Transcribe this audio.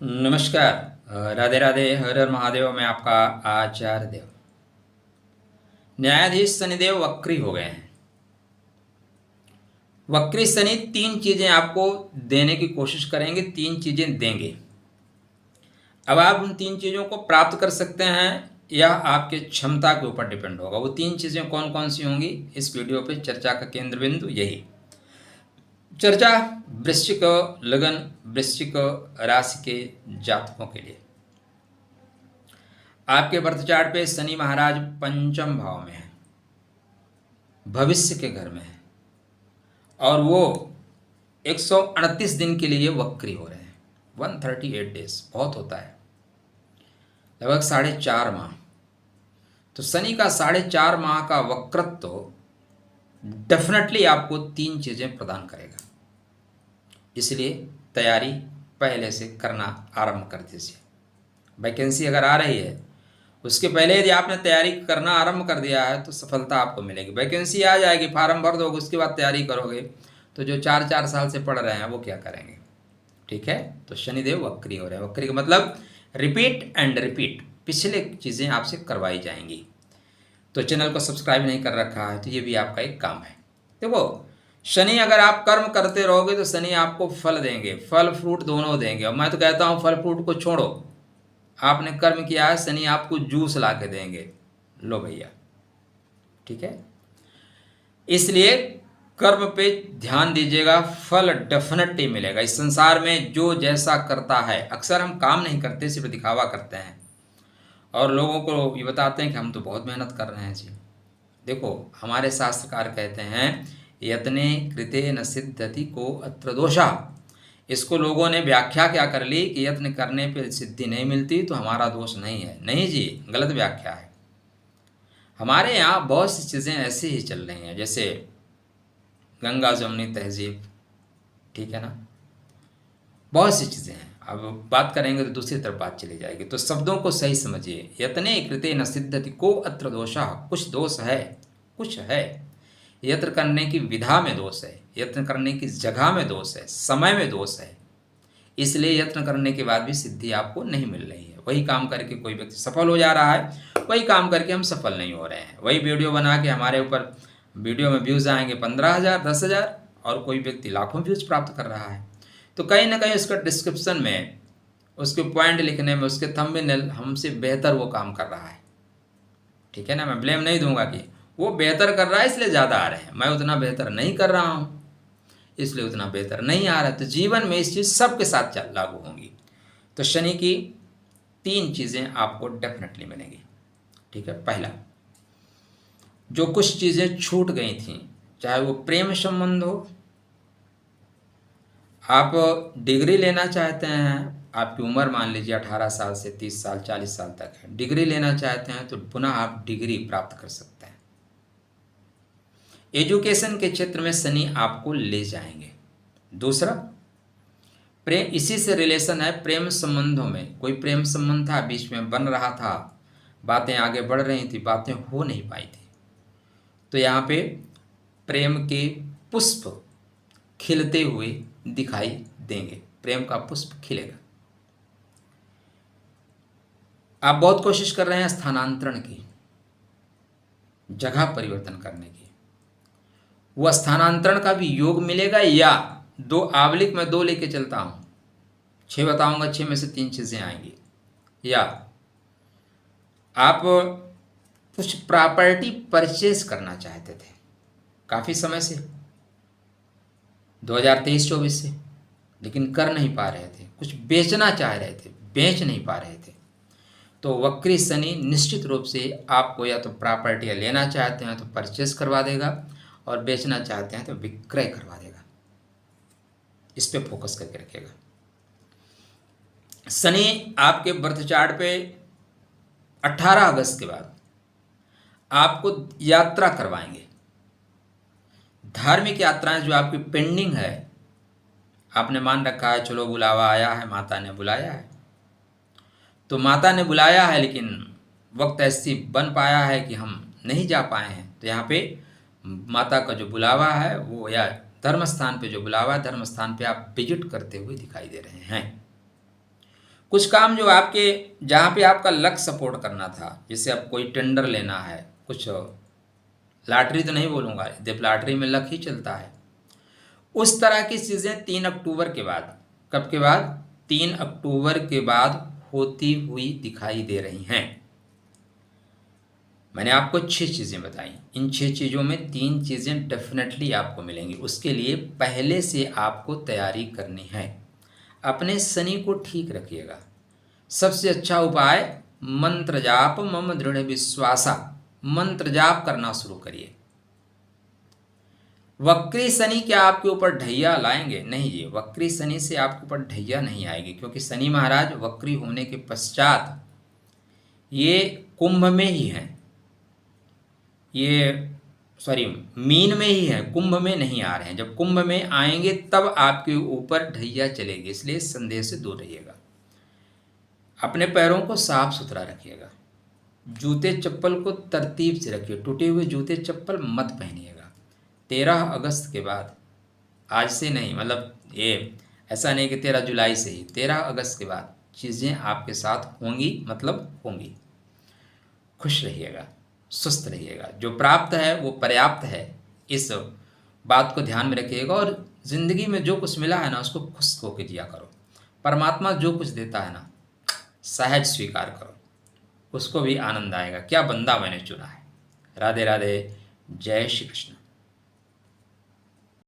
नमस्कार। राधे राधे, हर हर महादेव। मैं आपका आचार्य देव। न्यायाधीश शनिदेव वक्री हो गए हैं। वक्री शनि तीन चीजें आपको देने की कोशिश करेंगे, तीन चीजें देंगे। अब आप उन तीन चीजों को प्राप्त कर सकते हैं या आपके क्षमता के ऊपर डिपेंड होगा। वो तीन चीजें कौन कौन सी होंगी, इस वीडियो पे चर्चा का केंद्र बिंदु यही। चर्चा वृश्चिक लगन, वृश्चिक राशि के जातकों के लिए। आपके बर्थ चार्ट पे शनि महाराज पंचम भाव में है, भविष्य के घर में है, और वो 138 दिन के लिए वक्री हो रहे हैं। 138 डेज बहुत होता है, लगभग 4.5 माह। तो शनि का 4.5 माह का वक्रत्व डेफिनेटली आपको तीन चीजें प्रदान करेगा। इसलिए तैयारी पहले से करना आरंभ कर दीजिए। वैकेंसी अगर आ रही है उसके पहले यदि आपने तैयारी करना आरंभ कर दिया है तो सफलता आपको मिलेगी। वैकेंसी आ जाएगी, फार्म भर दोगे, उसके बाद तैयारी करोगे तो जो 4 साल से पढ़ रहे हैं वो क्या करेंगे। ठीक है, तो शनिदेव वक्री हो रहे हैं। वक्री का मतलब रिपीट एंड रिपीट, पिछले चीज़ें आपसे करवाई जाएंगी। तो चैनल को सब्सक्राइब नहीं कर रखा है तो ये भी आपका एक काम है। देखो, शनि अगर आप कर्म करते रहोगे तो शनि आपको फल देंगे, फल फ्रूट दोनों देंगे। और मैं तो कहता हूँ फल फ्रूट को छोड़ो, आपने कर्म किया है, शनि आपको जूस ला के देंगे, लो भैया। ठीक है, इसलिए कर्म पे ध्यान दीजिएगा, फल डेफिनेटली मिलेगा। इस संसार में जो जैसा करता है, अक्सर हम काम नहीं करते, सिर्फ दिखावा करते हैं और लोगों को ये बताते हैं कि हम तो बहुत मेहनत कर रहे हैं जी। देखो, हमारे शास्त्रकार कहते हैं यत्ने कृते न सिद्धति को अत्र दोषा। इसको लोगों ने व्याख्या क्या कर ली कि यत्न करने पे सिद्धि नहीं मिलती तो हमारा दोष नहीं है। नहीं जी, गलत व्याख्या है। हमारे यहाँ बहुत सी चीज़ें ऐसी ही चल रही हैं, जैसे गंगा जमुनी तहजीब, ठीक है ना, बहुत सी चीज़ें हैं। अब बात करेंगे तो दूसरी तरफ बात चली जाएगी। तो शब्दों को सही समझिए। यत्ने कृते न सिद्धति को अत्र दोषा, कुछ दोष है, कुछ है। यत्न करने की विधा में दोष है, यत्न करने की जगह में दोष है, समय में दोष है। इसलिए यत्न करने के बाद भी सिद्धि आपको नहीं मिल रही है। वही काम करके कोई व्यक्ति सफल हो जा रहा है, वही काम करके हम सफल नहीं हो रहे हैं। वही वीडियो बना के हमारे ऊपर वीडियो में व्यूज़ आएंगे 15,000 10,000, और कोई व्यक्ति लाखों व्यूज़ प्राप्त कर रहा है। तो कहीं ना कहीं उसका डिस्क्रिप्शन में, उसके पॉइंट लिखने में, उसके थंबनेल हमसे बेहतर वो काम कर रहा है। ठीक है ना, मैं ब्लेम नहीं दूंगा कि वो बेहतर कर रहा है इसलिए ज़्यादा आ रहे हैं, मैं उतना बेहतर नहीं कर रहा हूँ इसलिए उतना बेहतर नहीं आ रहा है। तो जीवन में इस चीज़ सबके साथ लागू होंगी। तो शनि की तीन चीज़ें आपको डेफिनेटली मिलेंगी। ठीक है, पहला, जो कुछ चीज़ें छूट गई थी, चाहे वो प्रेम संबंध हो, आप डिग्री लेना चाहते हैं, आपकी उम्र मान लीजिए 18 साल से 30 साल 40 साल तक है, डिग्री लेना चाहते हैं तो पुनः आप डिग्री प्राप्त कर सकते हैं। एजुकेशन के क्षेत्र में शनि आपको ले जाएंगे। दूसरा, प्रेम, इसी से रिलेशन है, प्रेम संबंधों में कोई प्रेम संबंध था, बीच में बन रहा था, बातें आगे बढ़ रही थी, बातें हो नहीं पाई थी, तो यहाँ पे प्रेम के पुष्प खिलते हुए दिखाई देंगे। प्रेम का पुष्प खिलेगा। आप बहुत कोशिश कर रहे हैं स्थानांतरण की, जगह परिवर्तन करने की, वह स्थानांतरण का भी योग मिलेगा। या दो आवलिक में 2 लेके चलता हूँ, 6 बताऊंगा, 6 में से 3 चीज़ें आएंगी। या आप कुछ प्रॉपर्टी परचेज करना चाहते थे काफ़ी समय से, 2023-24 से, लेकिन कर नहीं पा रहे थे, कुछ बेचना चाह रहे थे, बेच नहीं पा रहे थे। तो वक्री शनि निश्चित रूप से आपको या तो प्रॉपर्टी लेना चाहते हैं तो परचेज करवा देगा, और बेचना चाहते हैं तो विक्रय करवा देगा। इस पे फोकस करके रखिएगा। शनि आपके बर्थ चार्ट पे 18 अगस्त के बाद आपको यात्रा करवाएंगे। धार्मिक यात्राएं जो आपकी पेंडिंग है, आपने मान रखा है चलो बुलावा आया है, माता ने बुलाया है, तो माता ने बुलाया है लेकिन वक्त ऐसी बन पाया है कि हम नहीं जा पाए हैं। तो यहाँ पे माता का जो बुलावा है वो, या धर्म स्थान पे जो बुलावा है, धर्म स्थान पे आप विजिट करते हुए दिखाई दे रहे हैं। कुछ काम जो आपके जहाँ पे आपका लक सपोर्ट करना था, जैसे अब कोई टेंडर लेना है, कुछ लॉटरी तो नहीं बोलूँगा, जब लॉटरी में लक ही चलता है, उस तरह की चीज़ें 3 अक्टूबर के बाद, कब के बाद, 3 अक्टूबर के बाद होती हुई दिखाई दे रही हैं। मैंने आपको 6 चीज़ें बताई, इन 6 चीज़ों में 3 चीज़ें डेफिनेटली आपको मिलेंगी। उसके लिए पहले से आपको तैयारी करनी है। अपने शनि को ठीक रखिएगा। सबसे अच्छा उपाय मंत्र जाप, मम दृढ़ विश्वासा, मंत्र जाप करना शुरू करिए। वक्री शनि क्या आपके ऊपर ढैया लाएंगे? नहीं जी, वक्री शनि से आपके ऊपर ढैया नहीं आएगी, क्योंकि शनि महाराज वक्री होने के पश्चात ये कुंभ में ही हैं, ये सॉरी मीन में ही है, कुंभ में नहीं आ रहे हैं। जब कुंभ में आएंगे तब आपके ऊपर ढैया चलेगी, इसलिए संदेह से दूर रहिएगा। अपने पैरों को साफ सुथरा रखिएगा। जूते चप्पल को तरतीब से रखिए, टूटे हुए जूते चप्पल मत पहनिएगा। 13 अगस्त के बाद, आज से नहीं, मतलब ये ऐसा नहीं कि 13 जुलाई से ही, 13 अगस्त के बाद चीज़ें आपके साथ होंगी, मतलब होंगी। खुश रहिएगा, सुस्त रहिएगा। जो प्राप्त है वो पर्याप्त है, इस बात को ध्यान में रखिएगा। और ज़िंदगी में जो कुछ मिला है ना, उसको खुश होकर जिया करो। परमात्मा जो कुछ देता है ना, सहज स्वीकार करो, उसको भी आनंद आएगा। क्या बंदा मैंने चुना है। राधे राधे, जय श्री कृष्ण।